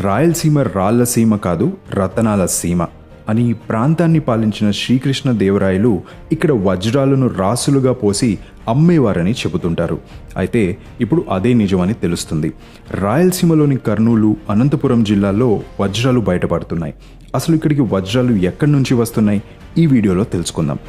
రాయలసీమ రాళ్ల సీమ కాదు, రతనాల సీమ అని ఈ ప్రాంతాన్ని పాలించిన శ్రీకృష్ణ దేవరాయలు ఇక్కడ వజ్రాలను రాసులుగా పోసి అమ్మేవారని చెబుతుంటారు. అయితే ఇప్పుడు అదే నిజమని తెలుస్తుంది. రాయలసీమలోని కర్నూలు, అనంతపురం జిల్లాల్లో వజ్రాలు బయటపడుతున్నాయి. అసలు ఇక్కడికి వజ్రాలు ఎక్కడి నుంచి వస్తున్నాయి ఈ వీడియోలో తెలుసుకుందాం.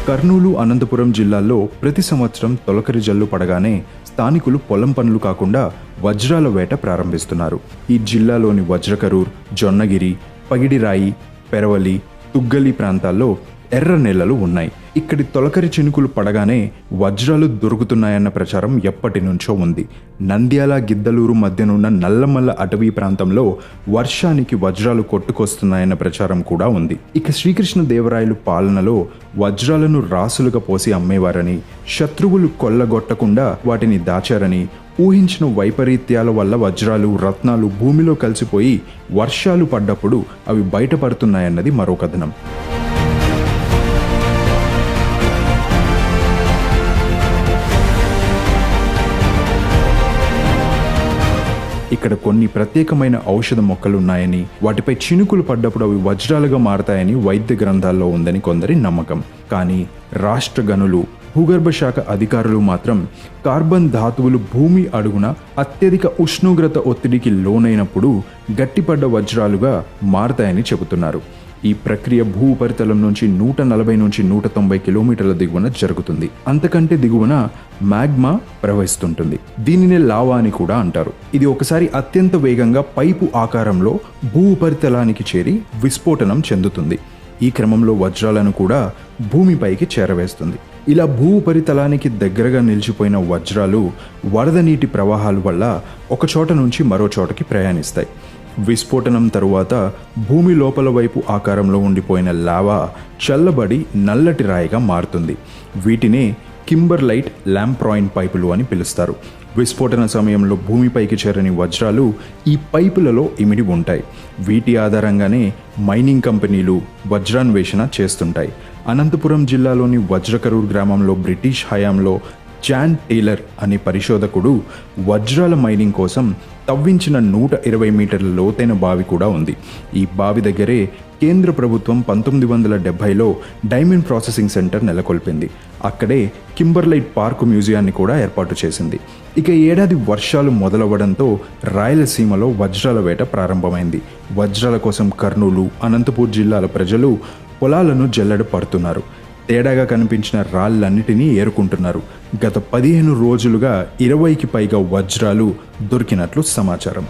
కర్నూలు, అనంతపురం జిల్లాల్లో ప్రతి సంవత్సరం తొలకరి జల్లు పడగానే స్థానికులు పొలం పనులు కాకుండా వజ్రాల వేట ప్రారంభిస్తున్నారు. ఈ జిల్లాలోని వజ్రకరూర్, జొన్నగిరి, పగిడిరాయి, పెరవలి, తుగ్గలి ప్రాంతాల్లో ఎర్ర నేలలు ఉన్నాయి. ఇక్కడి తొలకరి చినుకులు పడగానే వజ్రాలు దొరుకుతున్నాయన్న ప్రచారం ఎప్పటి నుంచో ఉంది. నంద్యాల, గిద్దలూరు మధ్యనున్న నల్లమల్ల అటవీ ప్రాంతంలో వర్షానికి వజ్రాలు కొట్టుకొస్తున్నాయన్న ప్రచారం కూడా ఉంది. ఇక శ్రీకృష్ణ దేవరాయలు పాలనలో వజ్రాలను రాసులుగా పోసి అమ్మేవారని, శత్రువులు కొల్లగొట్టకుండా వాటిని దాచారని, ఊహించిన వైపరీత్యాల వల్ల వజ్రాలు, రత్నాలు భూమిలో కలిసిపోయి వర్షాలు పడ్డప్పుడు అవి బయటపడుతున్నాయన్నది మరో కథనం. ఇక్కడ కొన్ని ప్రత్యేకమైన ఔషధ మొక్కలున్నాయని, వాటిపై చినుకులు పడ్డప్పుడు అవి వజ్రాలుగా మారతాయని వైద్య గ్రంథాల్లో ఉందని కొందరి నమ్మకం. కానీ రాష్ట్ర గనులు, భూగర్భ శాఖ అధికారులు మాత్రం కార్బన్ ధాతువులు భూమి అడుగున అత్యధిక ఉష్ణోగ్రత ఒత్తిడికి లోనైనప్పుడు గట్టిపడ్డ వజ్రాలుగా మారతాయని చెబుతున్నారు. ఈ ప్రక్రియ భూ ఉపరితలం నుంచి 140 నుంచి 190 కిలోమీటర్ల దిగువన జరుగుతుంది. అంతకంటే దిగువన మ్యాగ్మా ప్రవహిస్తుంటుంది. దీనినే లావా అని కూడా అంటారు. ఇది ఒకసారి అత్యంత వేగంగా పైపు ఆకారంలో భూ ఉపరితలానికి చేరి విస్ఫోటనం చెందుతుంది. ఈ క్రమంలో వజ్రాలను కూడా భూమిపైకి చేరవేస్తుంది. ఇలా భూ ఉపరితలానికి దగ్గరగా నిలిచిపోయిన వజ్రాలు వరద నీటి ప్రవాహాల వల్ల ఒక చోట నుంచి మరో చోటకి ప్రయాణిస్తాయి. విస్ఫోటనం తరువాత భూమి లోపల వైపు ఆకారంలో ఉండిపోయిన లావా చల్లబడి నల్లటి రాయిగా మారుతుంది. వీటినే కింబర్లైట్ ల్యాంప్రాయిన్ పైపులు అని పిలుస్తారు. విస్ఫోటన సమయంలో భూమిపైకి చేరని వజ్రాలు ఈ పైపులలో ఇమిడి ఉంటాయి. వీటి ఆధారంగానే మైనింగ్ కంపెనీలు వజ్రాన్వేషణ చేస్తుంటాయి. అనంతపురం జిల్లాలోని వజ్రకరూర్ గ్రామంలో బ్రిటిష్ హయాంలో జాన్ టేలర్ అనే పరిశోధకుడు వజ్రాల మైనింగ్ కోసం తవ్వించిన 120 మీటర్ల లోతైన బావి కూడా ఉంది. ఈ బావి దగ్గరే కేంద్ర ప్రభుత్వం 1970లో డైమండ్ ప్రాసెసింగ్ సెంటర్ నెలకొల్పింది. అక్కడే కింబర్లైట్ పార్క్ మ్యూజియాన్ని కూడా ఏర్పాటు చేసింది. ఇక ఏడాది వర్షాలు మొదలవ్వడంతో రాయలసీమలో వజ్రాల వేట ప్రారంభమైంది. వజ్రాల కోసం కర్నూలు, అనంతపూర్ జిల్లాల ప్రజలు పొలాలను జల్లెడ పడుతున్నారు. తేడాగా కనిపించిన రాళ్ళన్నిటినీ ఏరుకుంటున్నారు. గత 15 రోజులుగా 20కి పైగా వజ్రాలు దొరికినట్లు సమాచారం.